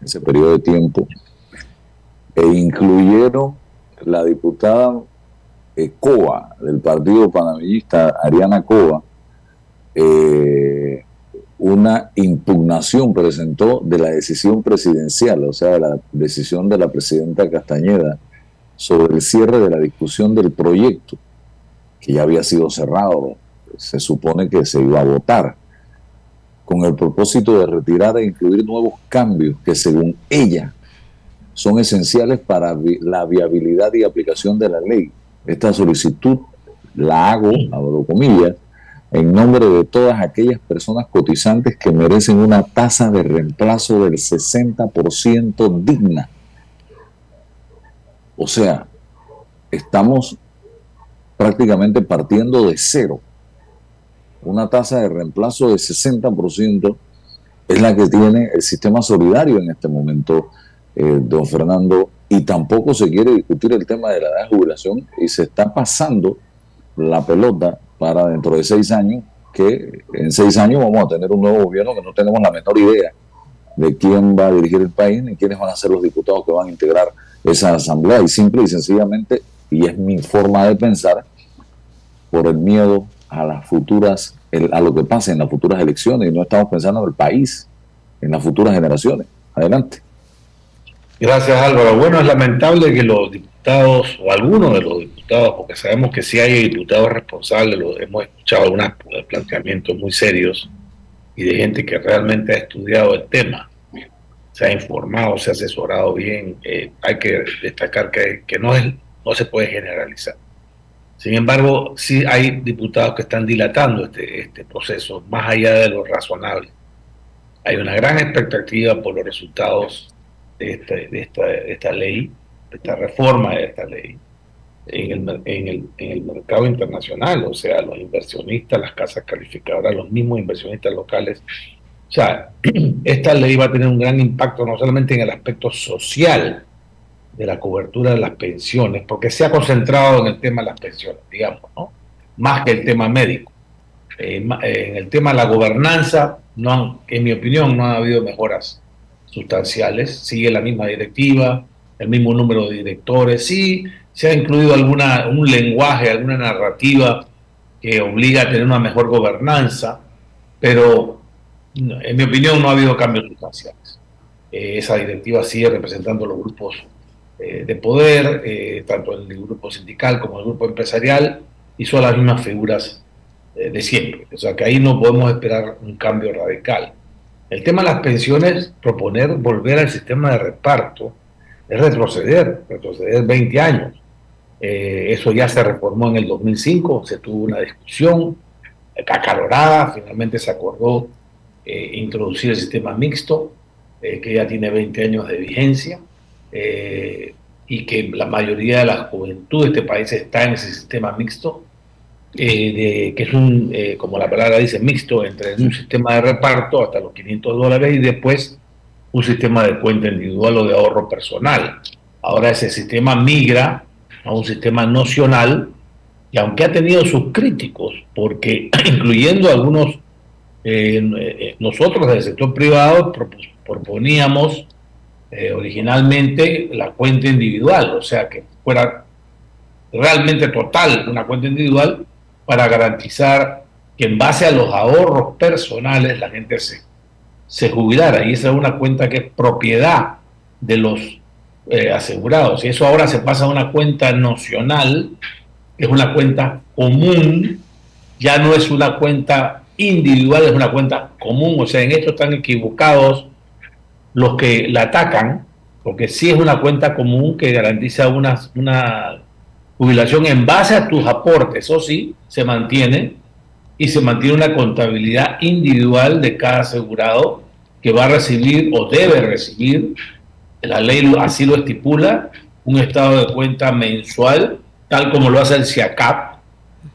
ese periodo de tiempo, e incluyeron la diputada Coa, del Partido Panameñista, Ariana Coa, una impugnación presentó de la decisión presidencial, o sea, de la decisión de la presidenta Castañeda sobre el cierre de la discusión del proyecto, que ya había sido cerrado, se supone que se iba a votar, con el propósito de retirar e incluir nuevos cambios que según ella son esenciales para la viabilidad y aplicación de la ley. Esta solicitud la hago, abro comillas, en nombre de todas aquellas personas cotizantes que merecen una tasa de reemplazo del 60% digna. O sea, estamos prácticamente partiendo de cero. Una tasa de reemplazo de 60% es la que tiene el sistema solidario en este momento, don Fernando, y tampoco se quiere discutir el tema de la edad de jubilación y se está pasando la pelota para dentro de 6 años, que en 6 años vamos a tener un nuevo gobierno que no tenemos la menor idea de quién va a dirigir el país ni quiénes van a ser los diputados que van a integrar esa asamblea, y simple y sencillamente, y es mi forma de pensar, por el miedo a las futuras, a lo que pase en las futuras elecciones, y no estamos pensando en el país, en las futuras generaciones. Adelante. Gracias, Álvaro. Bueno, es lamentable que los diputados, o algunos de los diputados, porque sabemos que sí hay diputados responsables, hemos escuchado algunos planteamientos muy serios y de gente que realmente ha estudiado el tema, se ha informado, se ha asesorado bien. Hay que destacar que no se puede generalizar. Sin embargo, sí hay diputados que están dilatando este proceso más allá de lo razonable. Hay una gran expectativa por los resultados de esta ley, de esta reforma de esta ley, en el mercado internacional. O sea, los inversionistas, las casas calificadoras, los mismos inversionistas locales. O sea, esta ley va a tener un gran impacto no solamente en el aspecto social de la cobertura de las pensiones, porque se ha concentrado en el tema de las pensiones, digamos, ¿no? Más que el tema médico. En el tema de la gobernanza, en mi opinión, no ha habido mejoras sustanciales. Sigue la misma directiva, el mismo número de directores. Sí, se ha incluido un lenguaje, alguna narrativa que obliga a tener una mejor gobernanza, pero en mi opinión no ha habido cambios sustanciales. Esa directiva sigue representando los grupos de poder, tanto el grupo sindical como el grupo empresarial, y son las mismas figuras de siempre. O sea que ahí no podemos esperar un cambio radical. El tema de las pensiones, proponer volver al sistema de reparto, es retroceder 20 años. Eso ya se reformó en el 2005, se tuvo una discusión acalorada, finalmente se acordó introducir el sistema mixto, que ya tiene 20 años de vigencia, y que la mayoría de la juventud de este país está en ese sistema mixto, que es como la palabra dice, mixto, entre un sistema de reparto hasta los $500 y después un sistema de cuenta individual o de ahorro personal. Ahora ese sistema migra a un sistema nocional, y aunque ha tenido sus críticos, porque incluyendo algunos, nosotros del sector privado proponíamos originalmente la cuenta individual, o sea, que fuera realmente total una cuenta individual, para garantizar que en base a los ahorros personales la gente se jubilara, y esa es una cuenta que es propiedad de los asegurados, y eso ahora se pasa a una cuenta nocional, que es una cuenta común, ya no es una cuenta individual, es una cuenta común. O sea, en esto están equivocados los que la atacan, porque sí es una cuenta común que garantiza una jubilación en base a tus aportes. Eso sí, se mantiene, y se mantiene una contabilidad individual de cada asegurado, que va a recibir o debe recibir, la ley así lo estipula, un estado de cuenta mensual, tal como lo hace el CIACAP,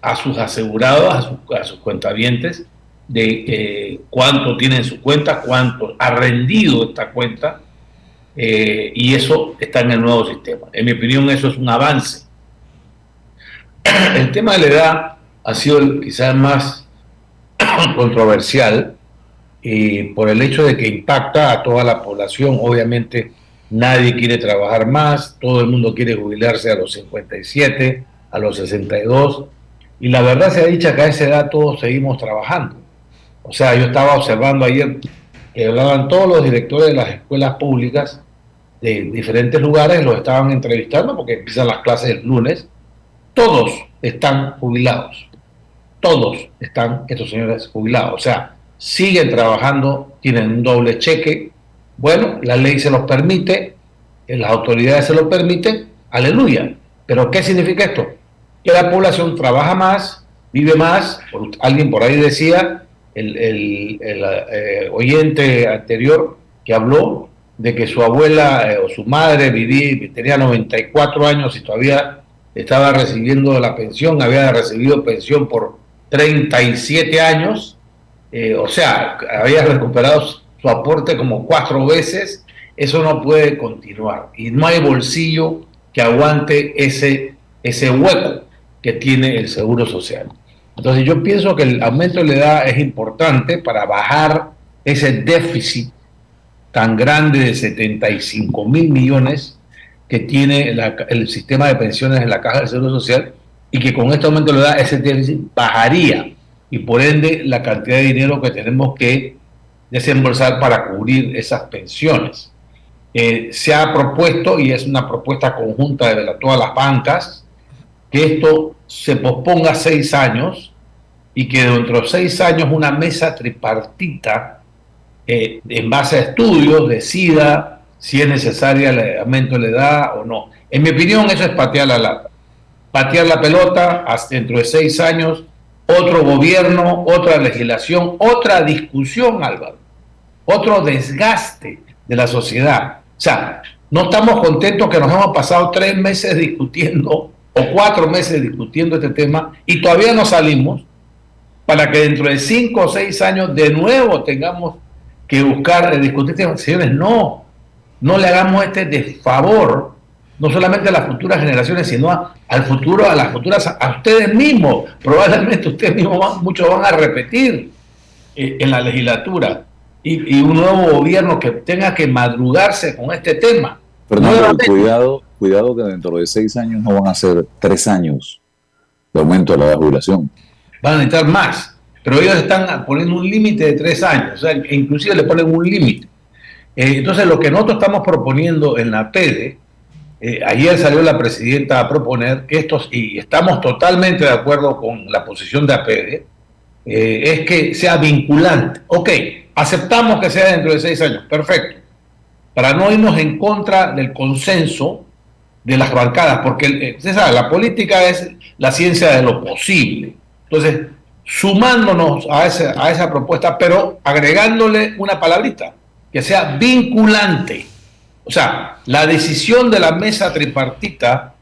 a sus asegurados, a sus cuentavientes, de cuánto tiene en su cuenta, cuánto ha rendido esta cuenta, y eso está en el nuevo sistema. En mi opinión, eso es un avance. El tema de la edad ha sido quizás más controversial, por el hecho de que impacta a toda la población. Obviamente nadie quiere trabajar más, todo el mundo quiere jubilarse a los 57, a los 62, y la verdad sea dicha que a esa edad todos seguimos trabajando. O sea, yo estaba observando ayer que hablaban todos los directores de las escuelas públicas de diferentes lugares, los estaban entrevistando porque empiezan las clases el lunes. Todos están jubilados, todos están estos señores jubilados, o sea, siguen trabajando, tienen un doble cheque. Bueno, la ley se los permite, las autoridades se lo permiten, aleluya. Pero ¿qué significa esto? Que la población trabaja más, vive más. Alguien por ahí decía, el oyente anterior que habló de que su abuela o su madre tenía 94 años y todavía estaba recibiendo la pensión, había recibido pensión por 37 años, o sea, había recuperado su aporte como 4 veces. Eso no puede continuar y no hay bolsillo que aguante ese hueco que tiene el Seguro Social. Entonces yo pienso que el aumento de la edad es importante para bajar ese déficit tan grande de 75.000 millones que tiene el sistema de pensiones en la Caja del Seguro Social, y que con este aumento de la edad ese déficit bajaría y por ende la cantidad de dinero que tenemos que desembolsar para cubrir esas pensiones. Se ha propuesto, y es una propuesta conjunta de todas las bancas, que esto se posponga 6 años y que dentro de 6 años una mesa tripartita en base a estudios decida si es necesaria el aumento de la edad o no. En mi opinión, eso es patear la lata, patear la pelota. Hasta dentro de 6 años, otro gobierno, otra legislación, otra discusión, Álvaro, otro desgaste de la sociedad. O sea, no estamos contentos que nos hemos pasado 3 meses discutiendo o 4 meses discutiendo este tema y todavía no salimos, para que dentro de 5 o 6 años de nuevo tengamos que buscar discutir temas. Señores, no le hagamos este desfavor, no solamente a las futuras generaciones, sino al futuro, a las futuras, a ustedes mismos. Probablemente ustedes mismos muchos van a repetir en la legislatura, y un nuevo gobierno que tenga que madrugarse con este tema. Fernando, cuidado que dentro de 6 años no van a ser 3 años de aumento de la edad de jubilación. Van a necesitar más, pero ellos están poniendo un límite de 3 años, o sea, inclusive le ponen un límite. Entonces, lo que nosotros estamos proponiendo en la PEDE, ayer salió la presidenta a proponer que y estamos totalmente de acuerdo con la posición de la PEDE, es que sea vinculante. Ok, aceptamos que sea dentro de 6 años, perfecto, para no irnos en contra del consenso de las bancadas, porque usted sabe, la política es la ciencia de lo posible. Entonces, sumándonos a esa propuesta, pero agregándole una palabrita, que sea vinculante. O sea, la decisión de la mesa tripartita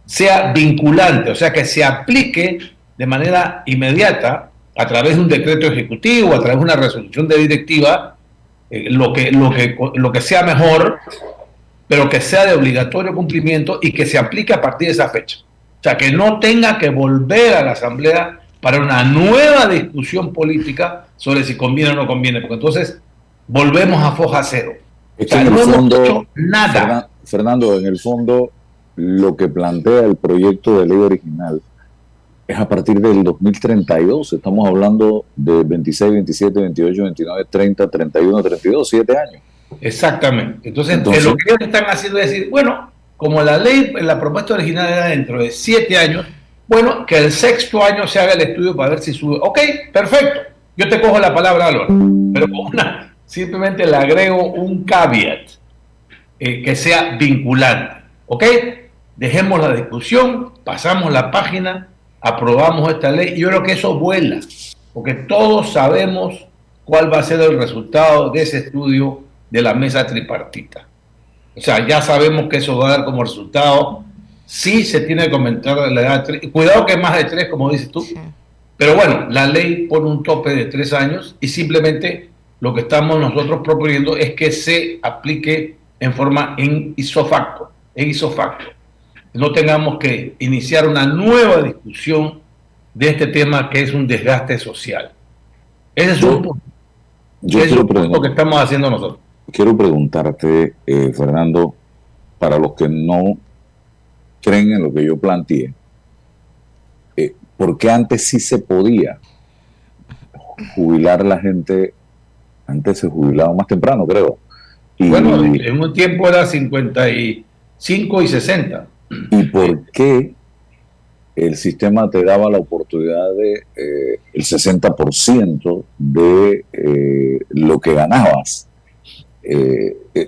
sea vinculante, o sea, que se aplique de manera inmediata a través de un decreto ejecutivo, a través de una resolución de directiva, lo que sea mejor, pero que sea de obligatorio cumplimiento y que se aplique a partir de esa fecha. O sea, que no tenga que volver a la Asamblea para una nueva discusión política sobre si conviene o no conviene, porque entonces volvemos a foja cero. O sea, no hemos hecho nada. Fernando, en el fondo, lo que plantea el proyecto de ley original es a partir del 2032. Estamos hablando de 26, 27, 28, 29, 30, 31, 32, 7 años. Exactamente. Entonces lo que ellos están haciendo es decir, bueno, como la ley, la propuesta original era dentro de 7 años, bueno, que el 6º año se haga el estudio para ver si sube. Ok, perfecto. Yo te cojo la palabra, Álvaro, pero simplemente le agrego un caveat, que sea vinculante. Ok, dejemos la discusión, pasamos la página, aprobamos esta ley. Yo creo que eso vuela, porque todos sabemos cuál va a ser el resultado de ese estudio de la mesa tripartita. O sea, ya sabemos que eso va a dar como resultado, sí se tiene que aumentar la edad, cuidado que es más de 3, como dices tú, pero bueno, la ley pone un tope de 3 años y simplemente lo que estamos nosotros proponiendo es que se aplique en forma ipso facto. No tengamos que iniciar una nueva discusión de este tema que es un desgaste social. Ese es un punto. Yo Eso es lo que estamos haciendo nosotros. quiero preguntarte, Fernando, para los que no creen en lo que yo planteé, ¿por qué antes sí se podía jubilar a la gente? Antes se jubilaba más temprano, creo. Bueno, Y, en un tiempo era 55 y 60. ¿Y por qué el sistema te daba la oportunidad de el 60% de lo que ganabas?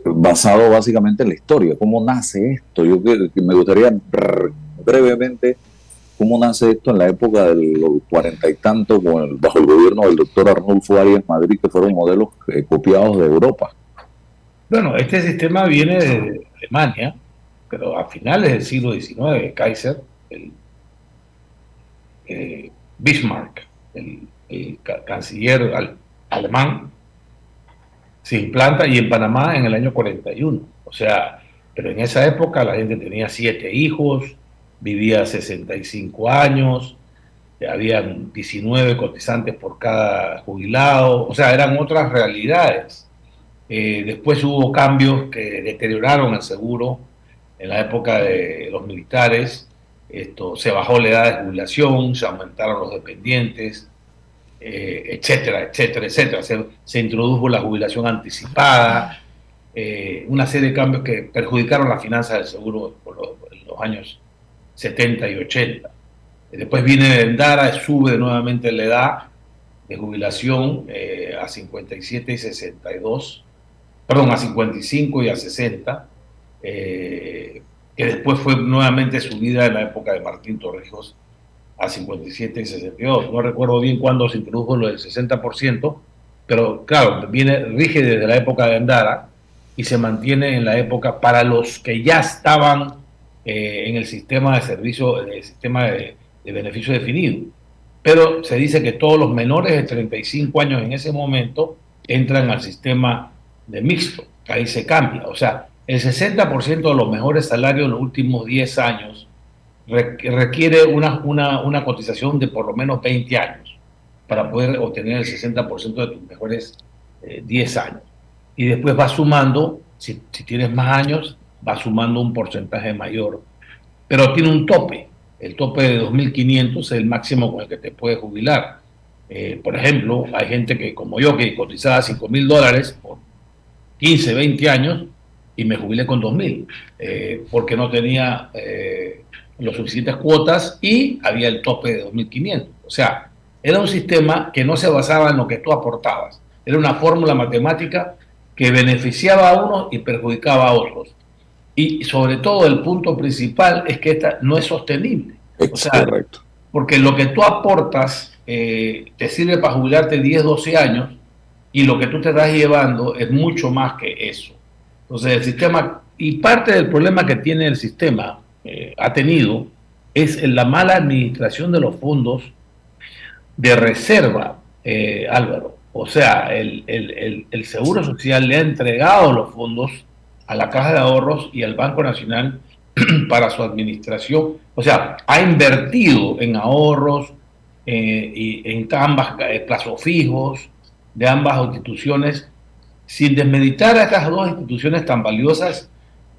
Basado básicamente en la historia. ¿Cómo nace esto? Que me gustaría brevemente cómo nace esto en la época de los 40 y tantos, bajo el gobierno del doctor Arnulfo Arias Madrid, que fueron modelos copiados de Europa. Bueno, este sistema viene de Alemania, pero a finales del siglo XIX, Kaiser, el Bismarck, el canciller alemán, se implanta y en Panamá en el año 41. O sea, pero en esa época la gente tenía 7 hijos, vivía 65 años, habían 19 cotizantes por cada jubilado, o sea, eran otras realidades. Después hubo cambios que deterioraron el seguro en la época de los militares. Se bajó la edad de jubilación, se aumentaron los dependientes, etcétera, etcétera, etcétera. Se introdujo la jubilación anticipada, una serie de cambios que perjudicaron las finanzas del seguro por los años 70 y 80. Después viene Endara, sube nuevamente la edad de jubilación a 57 y 62, perdón, a 55 y a 60, que después fue nuevamente subida en la época de Martín Torrijos a 57 y 62. No recuerdo bien cuándo se introdujo lo del 60%, pero claro, rige desde la época de Endara y se mantiene en la época para los que ya estaban en el sistema de servicio, el sistema de beneficio definido. Pero se dice que todos los menores de 35 años en ese momento entran al sistema de mixto, ahí se cambia. O sea, el 60% de los mejores salarios en los últimos 10 años requiere una cotización de por lo menos 20 años para poder obtener el 60% de tus mejores 10 años. Y después va sumando, si tienes más años, va sumando un porcentaje mayor. Pero tiene un tope. El tope de 2.500 es el máximo con el que te puedes jubilar. Por ejemplo, hay gente que, como yo, que cotizaba $5.000 por 15, 20 años y me jubilé con 2.000, porque no tenía las suficientes cuotas y había el tope de 2.500. O sea, era un sistema que no se basaba en lo que tú aportabas. Era una fórmula matemática que beneficiaba a unos y perjudicaba a otros. Y sobre todo el punto principal es que esta no es sostenible. O sea, correcto. Porque lo que tú aportas te sirve para jubilarte 10, 12 años y lo que tú te estás llevando es mucho más que eso. Entonces el sistema, y parte del problema que tiene el sistema, ha tenido, es la mala administración de los fondos de reserva, Álvaro. O sea, el Seguro Social le ha entregado los fondos a la Caja de Ahorros y al Banco Nacional para su administración. O sea, ha invertido en ahorros y en ambas plazos fijos de ambas instituciones, sin desmeditar a estas dos instituciones tan valiosas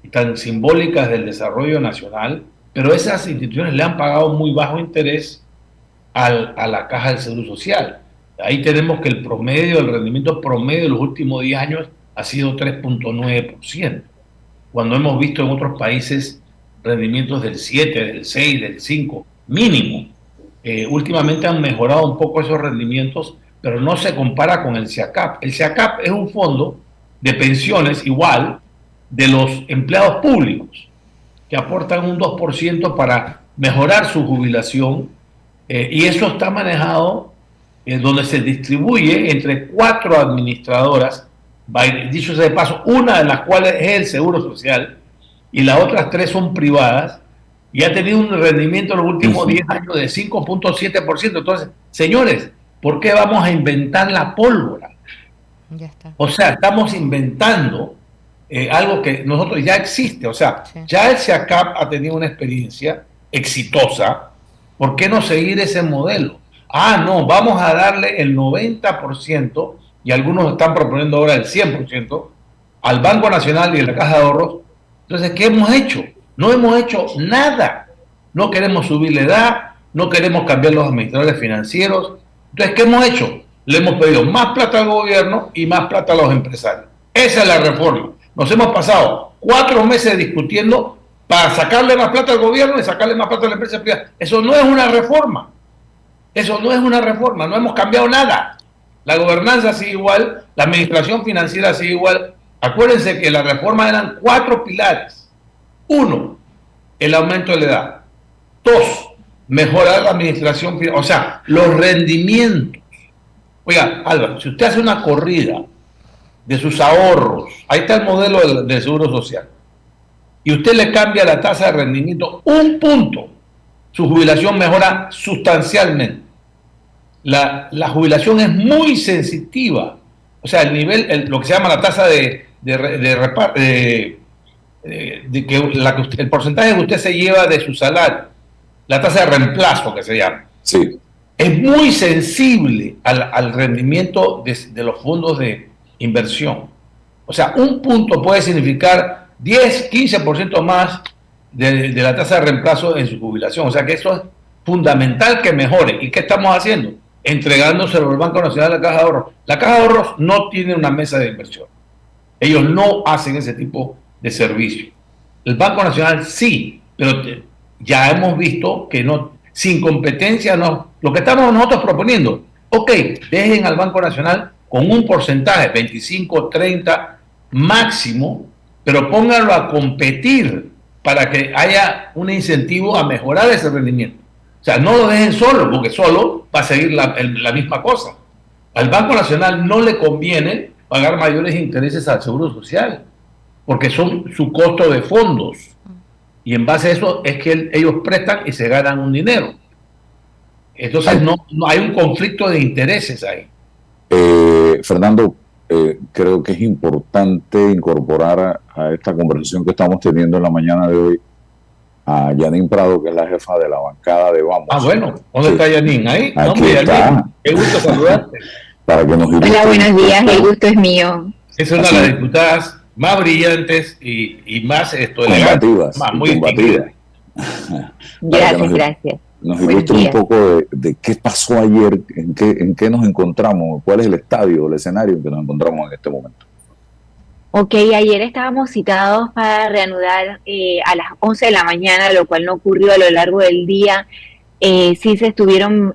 y tan simbólicas del desarrollo nacional, pero esas instituciones le han pagado muy bajo interés a la Caja del Seguro Social. Ahí tenemos que el rendimiento promedio de los últimos 10 años ha sido 3.9%, cuando hemos visto en otros países rendimientos del 7, del 6, del 5, mínimo. Últimamente han mejorado un poco esos rendimientos, pero no se compara con el SIACAP. El SIACAP es un fondo de pensiones igual de los empleados públicos, que aportan un 2% para mejorar su jubilación, y eso está manejado donde se distribuye entre 4 administradoras, dicho sea de paso, una de las cuales es el Seguro Social y las otras 3 son privadas, y ha tenido un rendimiento en los últimos 10 años de 5.7%. Entonces, señores, ¿por qué vamos a inventar la pólvora? Ya está. O sea, estamos inventando algo que nosotros ya existe. O sea, sí, ya el SIACAP ha tenido una experiencia exitosa. ¿Por qué no seguir ese modelo? Ah, no, vamos a darle el 90% y algunos están proponiendo ahora el 100%, al Banco Nacional y a la Caja de Ahorros. Entonces, ¿qué hemos hecho? No hemos hecho nada. No queremos subir la edad, no queremos cambiar los administradores financieros. Entonces, ¿qué hemos hecho? Le hemos pedido más plata al gobierno y más plata a los empresarios. Esa es la reforma. Nos hemos pasado 4 meses discutiendo para sacarle más plata al gobierno y sacarle más plata a la empresa privada. Eso no es una reforma. Eso no es una reforma. No hemos cambiado nada. La gobernanza sigue igual, la administración financiera sigue igual. Acuérdense que la reforma eran 4 pilares. 1, el aumento de la edad. 2, mejorar la administración financiera, o sea, los rendimientos. Oiga, Álvaro, si usted hace una corrida de sus ahorros, ahí está el modelo del Seguro Social, y usted le cambia la tasa de rendimiento 1 punto, su jubilación mejora sustancialmente. La jubilación es muy sensitiva, o sea, el nivel, lo que se llama la tasa el porcentaje que usted se lleva de su salario, la tasa de reemplazo que se llama. Sí. Es muy sensible al rendimiento de los fondos de inversión. O sea, 1 punto puede significar 10, 15% más de la tasa de reemplazo en su jubilación. O sea que eso es fundamental que mejore. ¿Y qué estamos haciendo? Entregándoselo al Banco Nacional, a la Caja de Ahorros. La Caja de Ahorros no tiene una mesa de inversión. Ellos no hacen ese tipo de servicio. El Banco Nacional sí, pero ya hemos visto que no, sin competencia no. Lo que estamos nosotros proponiendo, ok, dejen al Banco Nacional con un porcentaje, 25, 30 máximo, pero pónganlo a competir para que haya un incentivo a mejorar ese rendimiento. O sea, no lo dejen solo, porque solo va a seguir la misma cosa. Al Banco Nacional no le conviene pagar mayores intereses al Seguro Social, porque son su costo de fondos. Y en base a eso es que ellos prestan y se ganan un dinero. Entonces no hay un conflicto de intereses ahí. Fernando, creo que es importante incorporar a esta conversación que estamos teniendo en la mañana de hoy a Yanín Prado, que es la jefa de la bancada de Vamos. Ah, bueno, ¿dónde está Yanín? Ahí. Aquí está. Yanín, qué gusto saludarte. Para que nos Hola, buenos días, el gusto es mío. Es una de las diputadas más brillantes y más elegantes, muy distinguidas. Gracias. Nos ilustra un poco de qué pasó ayer, en qué nos encontramos, cuál es el estadio, el escenario en que nos encontramos en este momento. Ok, ayer estábamos citados para reanudar a las 11 de la mañana, lo cual no ocurrió a lo largo del día. Sí se estuvieron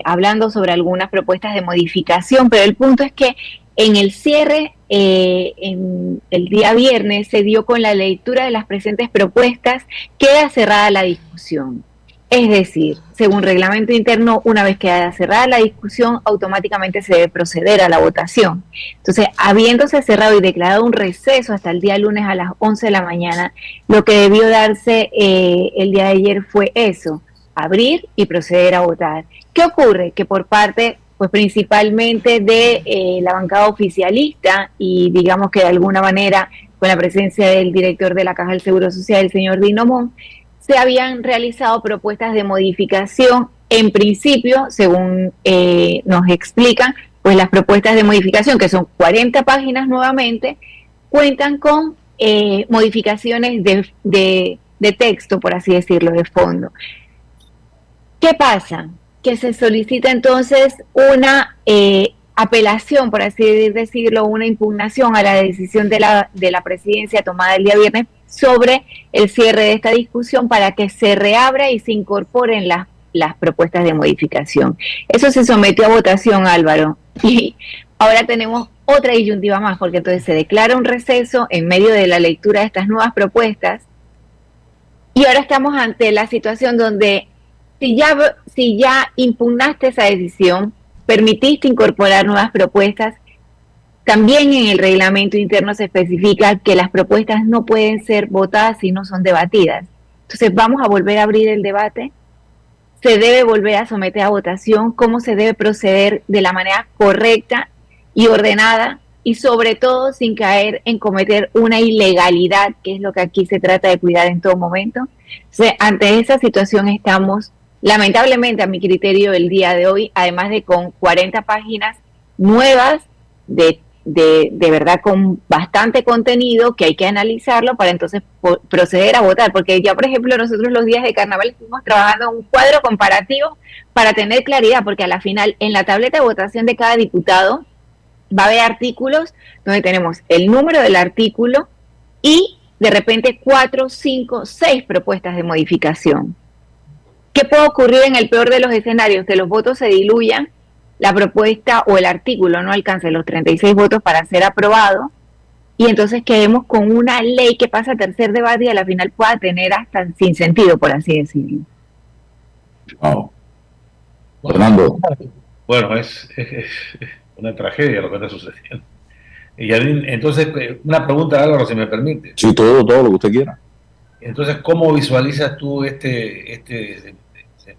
hablando sobre algunas propuestas de modificación, pero el punto es que en el cierre, en el día viernes, se dio con la lectura de las presentes propuestas, queda cerrada la discusión. Es decir, según reglamento interno, una vez queda cerrada la discusión, automáticamente se debe proceder a la votación. Entonces, habiéndose cerrado y declarado un receso hasta el día lunes a las 11 de la mañana, lo que debió darse el día de ayer fue eso, abrir y proceder a votar. ¿Qué ocurre? Que por parte, pues principalmente de la bancada oficialista y digamos que de alguna manera con la presencia del director de la Caja del Seguro Social, el señor Dinomón, se habían realizado propuestas de modificación. En principio, según nos explican, pues las propuestas de modificación, que son 40 páginas nuevamente, cuentan con modificaciones de texto, por así decirlo, de fondo. ¿Qué pasa? Que se solicita entonces una apelación, por así decirlo, una impugnación a la decisión de la presidencia tomada el día viernes sobre el cierre de esta discusión para que se reabra y se incorporen las propuestas de modificación. Eso se sometió a votación, Álvaro, y ahora tenemos otra disyuntiva más, porque entonces se declara un receso en medio de la lectura de estas nuevas propuestas, y ahora estamos ante la situación donde si ya impugnaste esa decisión, permitiste incorporar nuevas propuestas, también en el reglamento interno se especifica que las propuestas no pueden ser votadas si no son debatidas. Entonces, vamos a volver a abrir el debate. Se debe volver a someter a votación cómo se debe proceder de la manera correcta y ordenada, y sobre todo sin caer en cometer una ilegalidad, que es lo que aquí se trata de cuidar en todo momento. Entonces, ante esa situación estamos, lamentablemente a mi criterio, el día de hoy, además de con 40 páginas nuevas, de verdad con bastante contenido que hay que analizarlo para entonces proceder a votar, porque ya por ejemplo nosotros los días de carnaval estuvimos trabajando un cuadro comparativo para tener claridad, porque a la final en la tableta de votación de cada diputado va a haber artículos donde tenemos el número del artículo y de repente 4, 5, 6 propuestas de modificación. ¿Qué puede ocurrir en el peor de los escenarios? Que los votos se diluyan, la propuesta o el artículo no alcance los 36 votos para ser aprobado y entonces quedemos con una ley que pasa a tercer debate y a la final pueda tener hasta sin sentido, por así decirlo. Wow. Fernando. Bueno, es una tragedia lo que está sucediendo. Y entonces, una pregunta, Álvaro, si me permite. Sí, todo lo que usted quiera. Entonces, ¿cómo visualizas tú este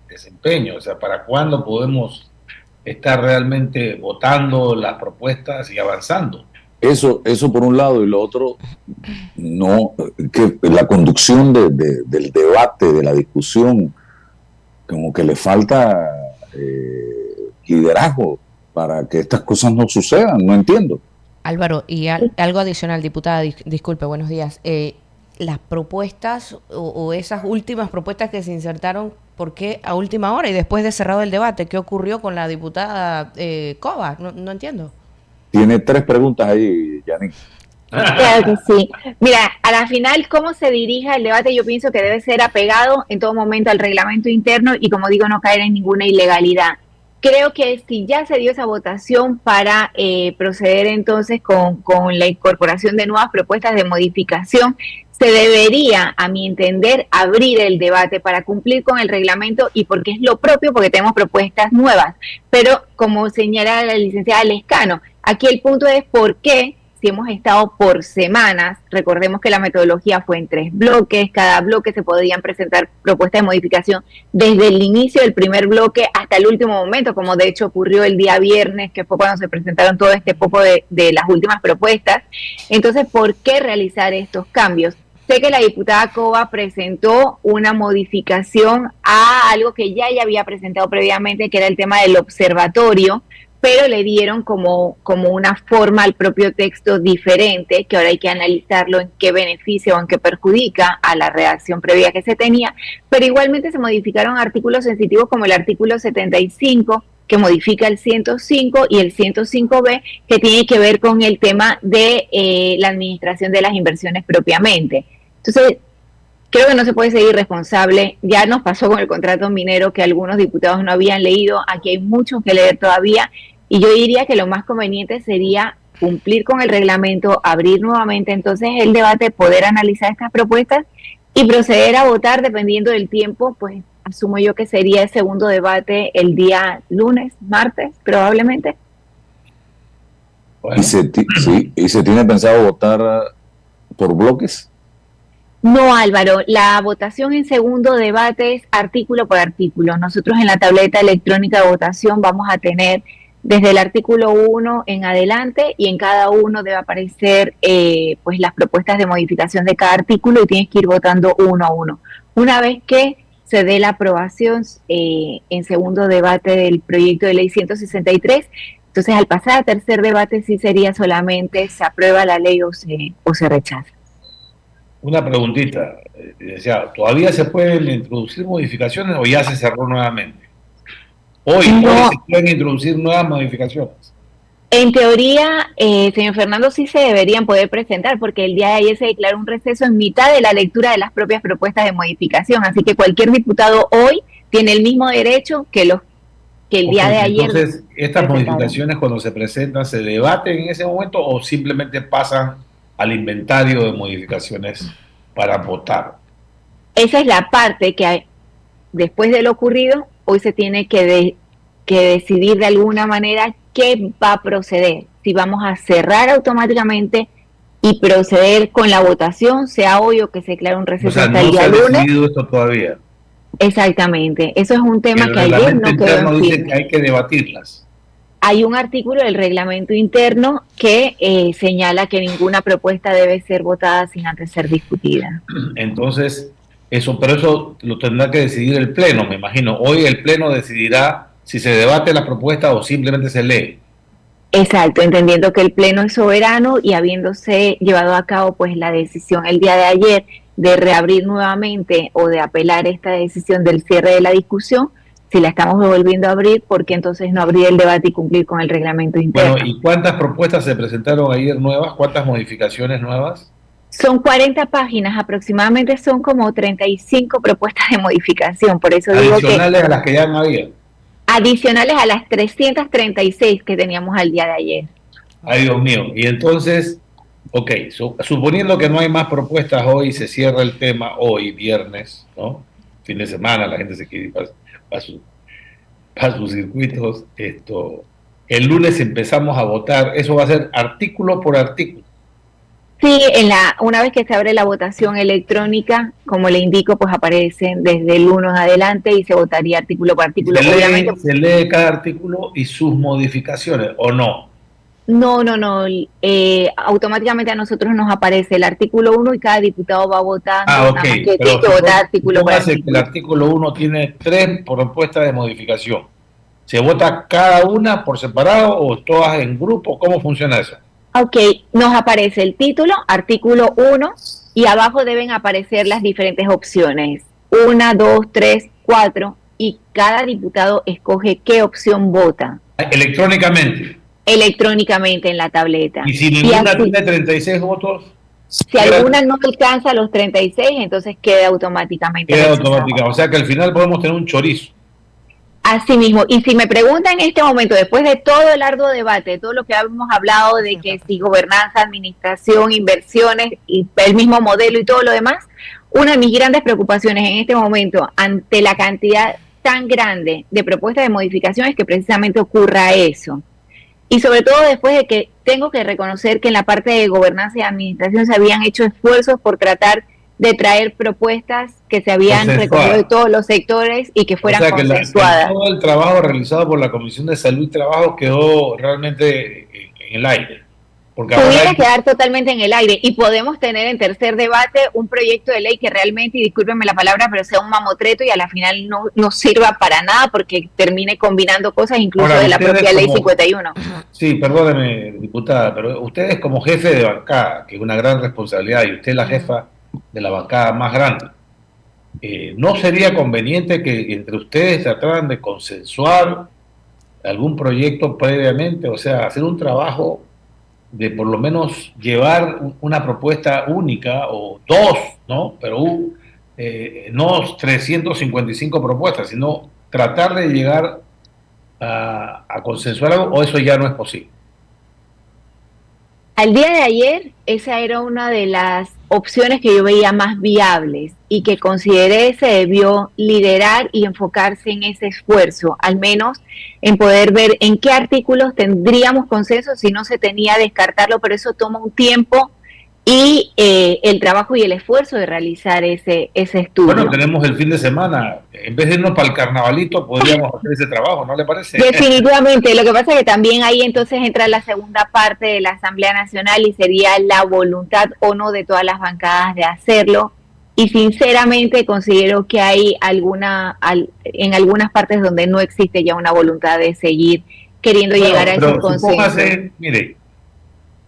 desempeño? O sea, ¿para cuándo podemos estar realmente votando las propuestas y avanzando? Eso por un lado, y lo otro, no, que la conducción del debate, de la discusión, como que le falta liderazgo para que estas cosas no sucedan, no entiendo. Álvaro, y algo adicional, diputada, disculpe, buenos días. Las propuestas o esas últimas propuestas que se insertaron, ¿por qué a última hora y después de cerrado el debate? ¿Qué ocurrió con la diputada Cova? No entiendo. Tiene 3 preguntas ahí, Yannick. Claro que sí. Mira, a la final, cómo se dirija el debate, yo pienso que debe ser apegado en todo momento al reglamento interno y, como digo, no caer en ninguna ilegalidad. Creo que si ya se dio esa votación para proceder entonces con la incorporación de nuevas propuestas de modificación, se debería, a mi entender, abrir el debate para cumplir con el reglamento y porque es lo propio, porque tenemos propuestas nuevas. Pero, como señala la licenciada Lescano, aquí el punto es por qué, si hemos estado por semanas, recordemos que la metodología fue en 3 bloques, cada bloque se podían presentar propuestas de modificación desde el inicio del primer bloque hasta el último momento, como de hecho ocurrió el día viernes, que fue cuando se presentaron todo este poco de las últimas propuestas. Entonces, ¿por qué realizar estos cambios? Sé que la diputada Cova presentó una modificación a algo que ya había presentado previamente, que era el tema del observatorio, pero le dieron como una forma al propio texto diferente, que ahora hay que analizarlo en qué beneficia o en qué perjudica a la redacción previa que se tenía, pero igualmente se modificaron artículos sensitivos como el artículo 75, que modifica el 105 y el 105B, que tiene que ver con el tema de la administración de las inversiones propiamente. Entonces, creo que no se puede ser irresponsable. Ya nos pasó con el contrato minero que algunos diputados no habían leído. Aquí hay mucho que leer todavía. Y yo diría que lo más conveniente sería cumplir con el reglamento, abrir nuevamente entonces el debate, poder analizar estas propuestas y proceder a votar dependiendo del tiempo. Pues asumo yo que sería el segundo debate el día lunes, martes, probablemente. Bueno. ¿Y se tiene pensado votar por bloques? No, Álvaro, la votación en segundo debate es artículo por artículo. Nosotros en la tableta electrónica de votación vamos a tener desde el artículo 1 en adelante y en cada uno debe aparecer pues las propuestas de modificación de cada artículo y tienes que ir votando uno a uno. Una vez que se dé la aprobación en segundo debate del proyecto de ley 163, entonces al pasar a tercer debate sí sería solamente se aprueba la ley o se rechaza. Una preguntita, licenciado, ¿todavía se pueden introducir modificaciones o ya se cerró nuevamente? Hoy se pueden introducir nuevas modificaciones. En teoría, señor Fernando, sí se deberían poder presentar porque el día de ayer se declaró un receso en mitad de la lectura de las propias propuestas de modificación, así que cualquier diputado hoy tiene el mismo derecho que el día de ayer. Entonces, ¿estas modificaciones cuando se presentan se debaten en ese momento o simplemente pasan al inventario de modificaciones para votar? Esa es la parte que después de lo ocurrido, hoy se tiene que decidir de alguna manera qué va a proceder. Si vamos a cerrar automáticamente y proceder con la votación, sea hoy o que se declare un receso hasta el día lunes. No se ha decidido esto todavía. Exactamente. Eso es un tema que ayer no quedó en dice que hay que debatirlas. Hay un artículo del reglamento interno que señala que ninguna propuesta debe ser votada sin antes ser discutida. Entonces, pero eso lo tendrá que decidir el Pleno, me imagino. Hoy el Pleno decidirá si se debate la propuesta o simplemente se lee. Exacto, entendiendo que el Pleno es soberano y habiéndose llevado a cabo pues la decisión el día de ayer de reabrir nuevamente o de apelar esta decisión del cierre de la discusión, si la estamos volviendo a abrir, ¿por qué entonces no abrir el debate y cumplir con el reglamento interno? Bueno, ¿y cuántas propuestas se presentaron ayer nuevas? ¿Cuántas modificaciones nuevas? Son 40 páginas, aproximadamente son como 35 propuestas de modificación, por eso digo que... Adicionales a las que ya había. Adicionales a las 336 que teníamos al día de ayer. Ay, Dios mío. Y entonces, ok, suponiendo que no hay más propuestas hoy, se cierra el tema hoy, viernes, ¿no? Fin de semana, la gente se quiere ir para sus circuitos. El lunes empezamos a votar. Eso va a ser artículo por artículo. Sí, una vez que se abre la votación electrónica, como le indico, pues aparecen desde el 1 en adelante y se votaría artículo por artículo. Se lee cada artículo y sus modificaciones, ¿o no? No. Automáticamente a nosotros nos aparece el artículo 1 y cada diputado va votando. Ah, ok. Que tiene que votar artículo por artículo. El artículo 1 tiene 3 propuestas de modificación. ¿Se vota cada una por separado o todas en grupo? ¿Cómo funciona eso? Ok, nos aparece el título, artículo 1, y abajo deben aparecer las diferentes opciones. 1, 2, 3, 4, y cada diputado escoge qué opción vota. Electrónicamente. Electrónicamente en la tableta. Y si ninguna tiene 36 votos. Si alguna no alcanza los 36, entonces queda automáticamente. Queda automáticamente. O sea que al final podemos tener un chorizo. Así mismo, y si me preguntan en este momento, después de todo el arduo debate, de todo lo que hemos hablado de que si gobernanza, administración, inversiones, y el mismo modelo y todo lo demás, una de mis grandes preocupaciones en este momento, ante la cantidad tan grande de propuestas de modificación, es que precisamente ocurra eso. Y sobre todo después de que tengo que reconocer que en la parte de gobernanza y administración se habían hecho esfuerzos por tratar de traer propuestas que se habían recogido de todos los sectores y que fueran consensuadas. Todo el trabajo realizado por la Comisión de Salud y Trabajo quedó realmente en el aire. Pudiera quedar totalmente en el aire y podemos tener en tercer debate un proyecto de ley que realmente, y discúlpenme la palabra, pero sea un mamotreto y a la final no sirva para nada porque termine combinando cosas incluso de la propia ley 51. Sí, perdóneme, diputada, pero usted es como jefe de bancada, que es una gran responsabilidad, y usted es la jefa de la bancada más grande. ¿No sería conveniente que entre ustedes trataran de consensuar algún proyecto previamente? O sea, hacer un trabajo de por lo menos llevar una propuesta única o dos, ¿no? Pero no 355 propuestas, sino tratar de llegar a consensuar algo, o eso ya no es posible. Al día de ayer, esa era una de las opciones que yo veía más viables y que consideré se debió liderar y enfocarse en ese esfuerzo, al menos en poder ver en qué artículos tendríamos consenso, si no se tenía descartarlo, pero eso toma un tiempo y el trabajo y el esfuerzo de realizar ese estudio. Bueno, tenemos el fin de semana, en vez de irnos para el carnavalito, podríamos hacer ese trabajo, ¿no le parece? Definitivamente, lo que pasa es que también ahí entonces entra la segunda parte de la Asamblea Nacional y sería la voluntad o no de todas las bancadas de hacerlo, y sinceramente considero que hay en algunas partes donde no existe ya una voluntad de seguir queriendo llegar a ese consenso. Mire,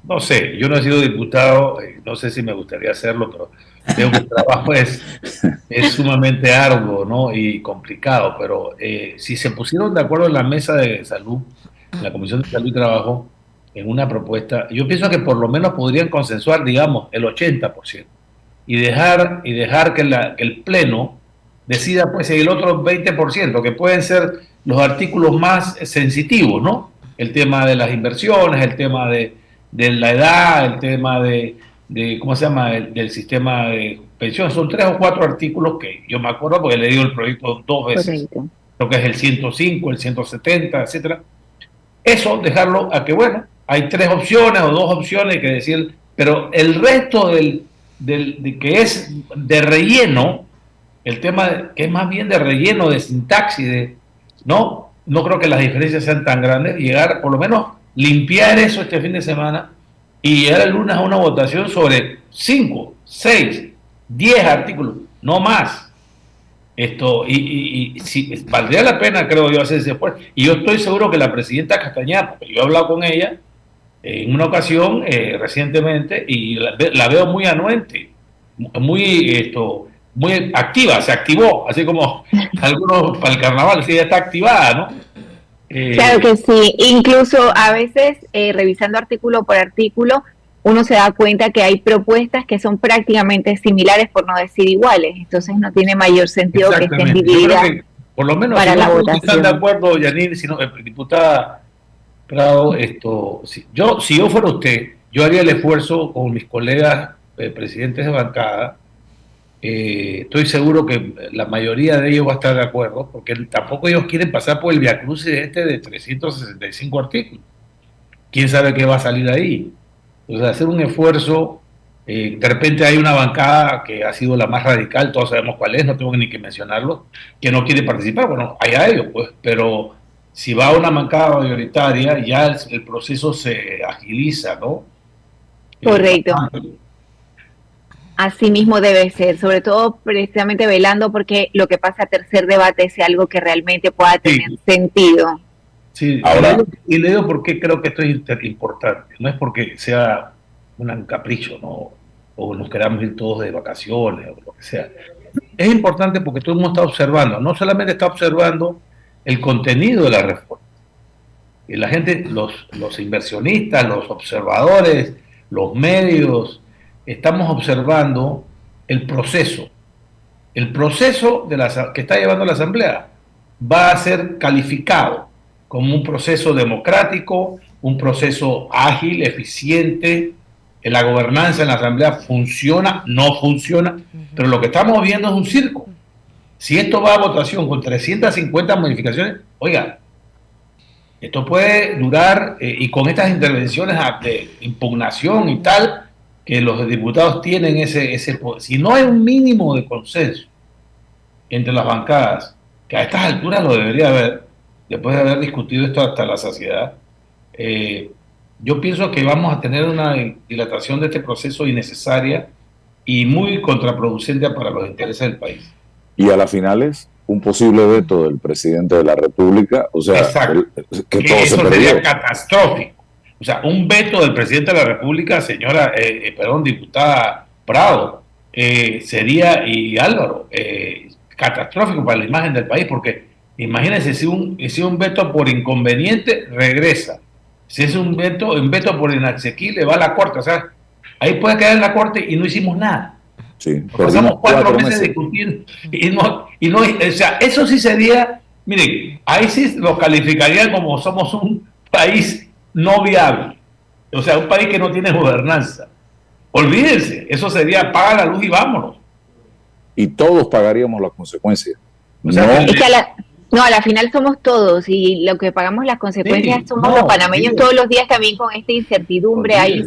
no sé, yo no he sido diputado, no sé si me gustaría hacerlo, pero veo que el trabajo es sumamente arduo, ¿no? Y complicado, pero si se pusieron de acuerdo en la mesa de salud, en la Comisión de Salud y Trabajo, en una propuesta, yo pienso que por lo menos podrían consensuar, digamos, el 80%, y dejar que el Pleno decida pues el otro 20%, que pueden ser los artículos más sensitivos, ¿no? El tema de las inversiones, el tema de la edad, el tema de ¿cómo se llama? Del sistema de pensiones. Son 3 o 4 artículos que yo me acuerdo porque he leído el proyecto 2 veces. Correcto. Creo que es el 105, el 170, etcétera. Eso, dejarlo a que, bueno, hay 3 opciones o 2 opciones que decir, pero el resto de que es de relleno, el tema que es más bien de relleno, de sintaxis, no creo que las diferencias sean tan grandes, llegar por lo menos limpiar eso este fin de semana y llegar el lunes a una votación sobre 5, 6, 10 artículos, no más. Sí, valdría la pena, creo yo, hacer ese esfuerzo. Y yo estoy seguro que la presidenta Castañeda, porque yo he hablado con ella en una ocasión recientemente y la veo muy anuente, muy activa, se activó, así como algunos para el carnaval, sí, ya está activada, ¿no? Claro que sí, incluso a veces revisando artículo por artículo, uno se da cuenta que hay propuestas que son prácticamente similares, por no decir iguales, entonces no tiene mayor sentido que estén divididas. Yo creo que, por lo menos, para si la no votación. están de acuerdo, Yanine, diputada Prado, si yo fuera usted, yo haría el esfuerzo con mis colegas presidentes de bancada. Estoy seguro que la mayoría de ellos va a estar de acuerdo, porque tampoco ellos quieren pasar por el viacrucis de 365 artículos. ¿Quién sabe qué va a salir ahí? Entonces, hacer un esfuerzo, de repente hay una bancada que ha sido la más radical, todos sabemos cuál es, no tengo ni que mencionarlo, que no quiere participar, bueno, allá ellos, pues, pero si va a una bancada mayoritaria, ya el proceso se agiliza, ¿no? Correcto. Así mismo debe ser, sobre todo precisamente velando porque lo que pasa a tercer debate sea algo que realmente pueda tener sentido. Sí, ahora, y le digo por qué creo que esto es importante. No es porque sea un capricho, ¿no? O nos queramos ir todos de vacaciones o lo que sea. Es importante porque todo el mundo está observando, no solamente está observando el contenido de la reforma. Y la gente, los inversionistas, los observadores, los medios, estamos observando el proceso. El proceso que está llevando la Asamblea va a ser calificado como un proceso democrático, un proceso ágil, eficiente. La gobernanza en la Asamblea funciona, no funciona, pero lo que estamos viendo es un circo. Si esto va a votación con 350 modificaciones, oiga, esto puede durar, y con estas intervenciones de impugnación y tal, que los diputados tienen ese poder. Si no hay un mínimo de consenso entre las bancadas, que a estas alturas lo debería haber, después de haber discutido esto hasta la saciedad, yo pienso que vamos a tener una dilatación de este proceso innecesaria y muy contraproducente para los intereses del país. Y a las finales, un posible veto del presidente de la República, o sea, que todo eso se perdió. Sería catastrófico. O sea, un veto del presidente de la República, diputada Prado, sería, y Álvaro, catastrófico para la imagen del país, porque imagínense si un veto por inconveniente regresa, si es un veto por inasequible va a la corte, o sea, ahí puede quedar en la corte y no hicimos nada. Sí, pasamos 4 meses discutiendo y no, o sea, eso sí sería, miren, ahí sí lo calificarían como somos un país no viable, o sea, un país que no tiene gobernanza. Olvídense, eso sería paga la luz y vámonos. Y todos pagaríamos las consecuencias. O sea, es que a la final somos todos y lo que pagamos las consecuencias somos los panameños todos los días también con esta incertidumbre, hay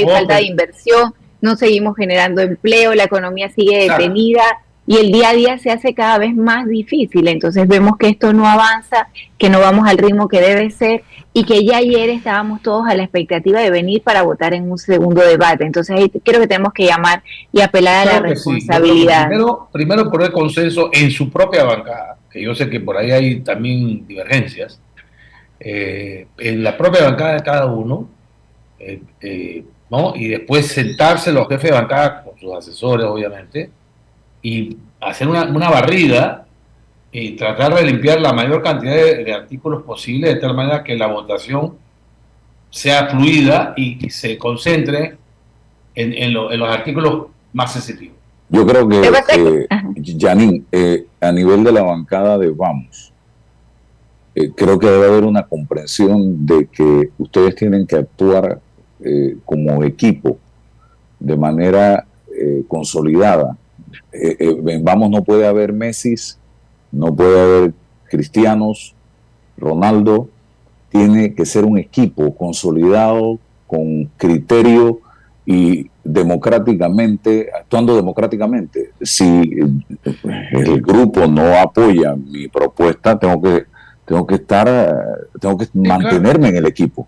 falta de inversión, no seguimos generando empleo, la economía sigue detenida y el día a día se hace cada vez más difícil, entonces vemos que esto no avanza, que no vamos al ritmo que debe ser y que ya ayer estábamos todos a la expectativa de venir para votar en un segundo debate, entonces ahí creo que tenemos que llamar y apelar a la responsabilidad. Sí. Primero por el consenso en su propia bancada, que yo sé que por ahí hay también divergencias, en la propia bancada de cada uno, ¿no? Y después sentarse los jefes de bancada con sus asesores, obviamente, y hacer una barrida y tratar de limpiar la mayor cantidad de artículos posible, de tal manera que la votación sea fluida y se concentre en los artículos más sensitivos. Yo creo que, Yanine, a nivel de la bancada de Vamos, creo que debe haber una comprensión de que ustedes tienen que actuar como equipo de manera consolidada. En Vamos no puede haber Messis, no puede haber Cristianos, Ronaldo, tiene que ser un equipo consolidado con criterio y democráticamente, actuando democráticamente. Si el grupo no apoya mi propuesta, tengo que mantenerme en el equipo.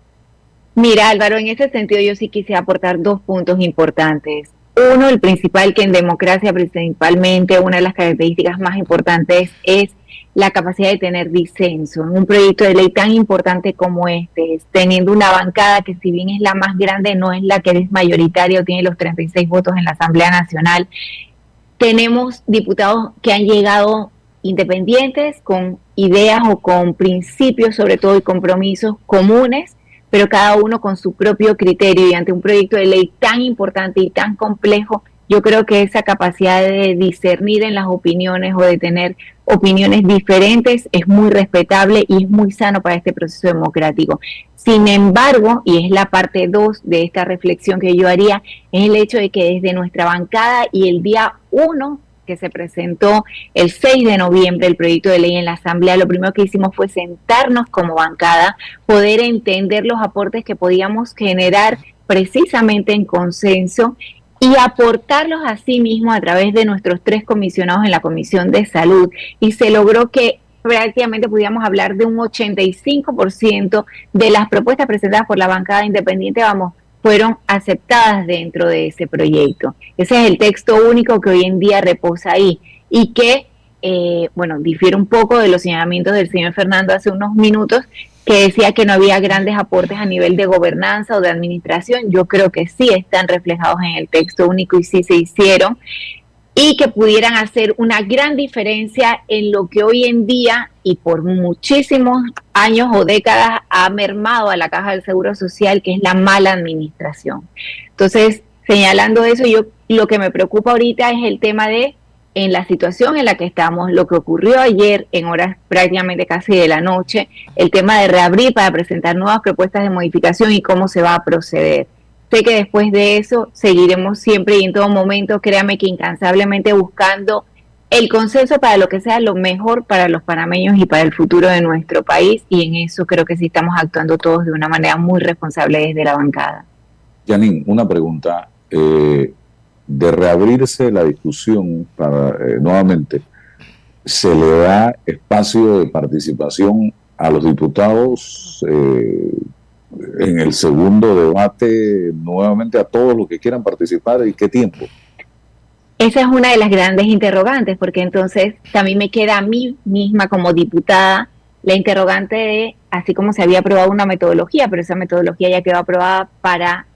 Mira, Álvaro, en ese sentido yo sí quisiera aportar 2 puntos importantes. Uno, el principal, que en democracia principalmente una de las características más importantes es la capacidad de tener disenso. En un proyecto de ley tan importante como este, teniendo una bancada que si bien es la más grande, no es la que es mayoritaria o tiene los 36 votos en la Asamblea Nacional, tenemos diputados que han llegado independientes, con ideas o con principios sobre todo y compromisos comunes, pero cada uno con su propio criterio, y ante un proyecto de ley tan importante y tan complejo, yo creo que esa capacidad de discernir en las opiniones o de tener opiniones diferentes es muy respetable y es muy sano para este proceso democrático. Sin embargo, y es la parte 2 de esta reflexión que yo haría, es el hecho de que desde nuestra bancada y el día 1 que se presentó el 6 de noviembre el proyecto de ley en la Asamblea, lo primero que hicimos fue sentarnos como bancada, poder entender los aportes que podíamos generar precisamente en consenso y aportarlos a sí mismos a través de nuestros 3 comisionados en la Comisión de Salud, y se logró que prácticamente pudiéramos hablar de un 85% de las propuestas presentadas por la bancada independiente, fueron aceptadas dentro de ese proyecto. Ese es el texto único que hoy en día reposa ahí y que, difiere un poco de los señalamientos del señor Fernando hace unos minutos, que decía que no había grandes aportes a nivel de gobernanza o de administración. Yo creo que sí están reflejados en el texto único y sí se hicieron, y que pudieran hacer una gran diferencia en lo que hoy en día y por muchísimos años o décadas ha mermado a la Caja del Seguro Social, que es la mala administración. Entonces, señalando eso, yo lo que me preocupa ahorita es el tema de, en la situación en la que estamos, lo que ocurrió ayer en horas prácticamente casi de la noche, el tema de reabrir para presentar nuevas propuestas de modificación y cómo se va a proceder. Sé que después de eso seguiremos siempre y en todo momento, créame que incansablemente, buscando el consenso para lo que sea lo mejor para los panameños y para el futuro de nuestro país, y en eso creo que sí estamos actuando todos de una manera muy responsable desde la bancada. Janine, una pregunta. De reabrirse la discusión para, nuevamente, ¿se le da espacio de participación a los diputados en el segundo debate, nuevamente a todos los que quieran participar, y qué tiempo? Esa es una de las grandes interrogantes, porque entonces también me queda a mí misma como diputada la interrogante de, así como se había aprobado una metodología, pero esa metodología ya quedó aprobada para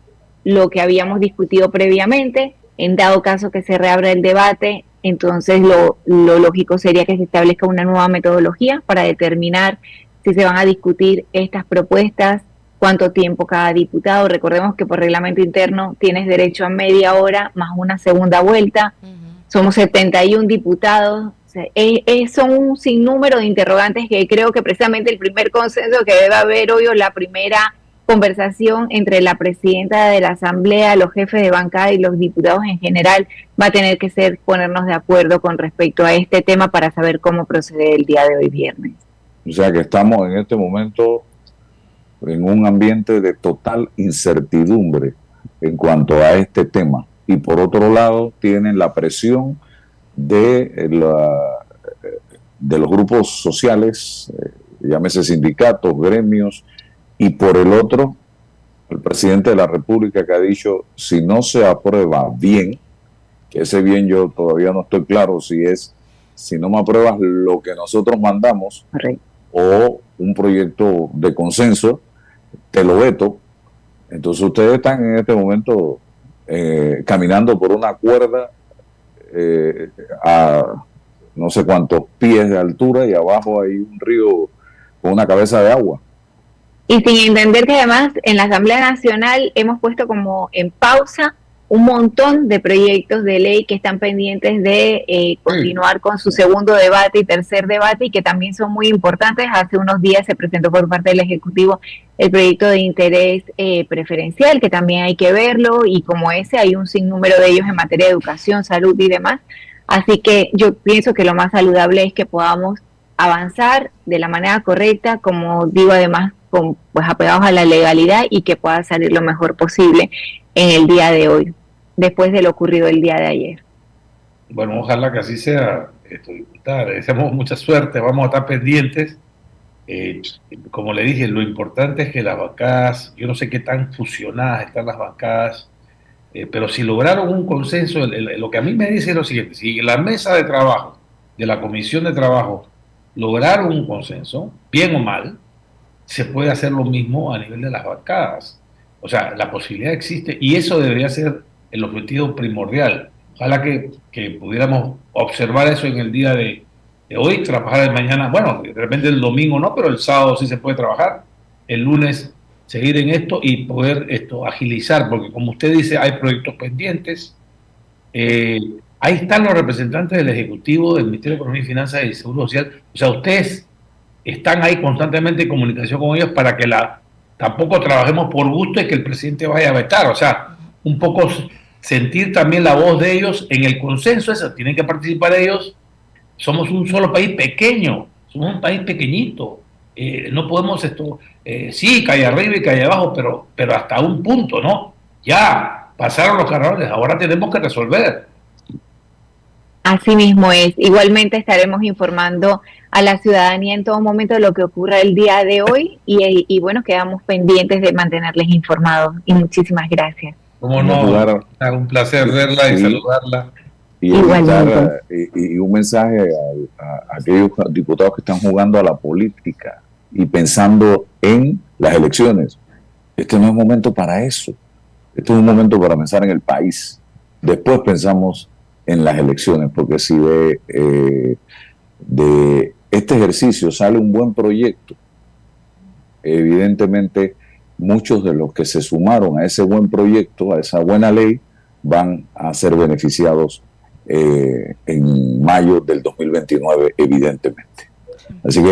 lo que habíamos discutido previamente. En dado caso que se reabra el debate, entonces lo lógico sería que se establezca una nueva metodología para determinar si se van a discutir estas propuestas, cuánto tiempo cada diputado. Recordemos que por reglamento interno tienes derecho a media hora más una segunda vuelta. Somos 71 diputados. O sea, son un sinnúmero de interrogantes que creo que precisamente el primer consenso que debe haber hoy, o la primera conversación entre la presidenta de la Asamblea, los jefes de bancada y los diputados en general, va a tener que ser ponernos de acuerdo con respecto a este tema para saber cómo proceder el día de hoy viernes. O sea que estamos en este momento en un ambiente de total incertidumbre en cuanto a este tema. Y por otro lado tienen la presión de los grupos sociales, llámese sindicatos, gremios, y por el otro, el presidente de la República, que ha dicho, si no se aprueba bien, que ese bien yo todavía no estoy claro si no me apruebas lo que nosotros mandamos, correcto, o un proyecto de consenso, te lo veto. Entonces ustedes están en este momento caminando por una cuerda a no sé cuántos pies de altura, y abajo hay un río con una cabeza de agua. Y sin entender que además en la Asamblea Nacional hemos puesto como en pausa un montón de proyectos de ley que están pendientes de continuar con su segundo debate y tercer debate, y que también son muy importantes. Hace unos días se presentó por parte del Ejecutivo el proyecto de interés preferencial, que también hay que verlo, y como ese hay un sinnúmero de ellos en materia de educación, salud y demás. Así que yo pienso que lo más saludable es que podamos avanzar de la manera correcta, como digo, además pues apegados a la legalidad, y que pueda salir lo mejor posible en el día de hoy, después de lo ocurrido el día de ayer. Bueno, ojalá que así sea, diputada. Le deseamos mucha suerte, vamos a estar pendientes. Como le dije, lo importante es que las bancadas, yo no sé qué tan fusionadas están las bancadas pero si lograron un consenso, lo que a mí me dice es lo siguiente: si la mesa de trabajo de la Comisión de Trabajo lograron un consenso, bien o mal, se puede hacer lo mismo a nivel de las bancadas. O sea, la posibilidad existe y eso debería ser el objetivo primordial. Ojalá que pudiéramos observar eso en el día de hoy, trabajar de mañana, bueno, de repente el domingo no, pero el sábado sí se puede trabajar, el lunes seguir en esto y poder agilizar, porque como usted dice, hay proyectos pendientes. Ahí están los representantes del Ejecutivo, del Ministerio de Economía y Finanzas y Seguro Social. O sea, ustedes están ahí constantemente en comunicación con ellos para que tampoco trabajemos por gusto y que el presidente vaya a vetar. O sea, un poco sentir también la voz de ellos en el consenso. Eso, tienen que participar ellos. Somos un solo país pequeño, somos un país pequeñito. No podemos sí, calle arriba y calle abajo, pero hasta un punto, ¿no? Ya pasaron los carnavales, ahora tenemos que resolver. Así mismo es. Igualmente estaremos informando a la ciudadanía en todo momento de lo que ocurra el día de hoy y bueno, quedamos pendientes de mantenerles informados. Y muchísimas gracias. Como no, un placer verla y saludarla. Y un mensaje a aquellos diputados que están jugando a la política y pensando en las elecciones. Este no es momento para eso. Este es un momento para pensar en el país. Después pensamos en las elecciones, porque si de este ejercicio sale un buen proyecto, evidentemente muchos de los que se sumaron a ese buen proyecto, a esa buena ley, van a ser beneficiados en mayo del 2029, evidentemente. Así que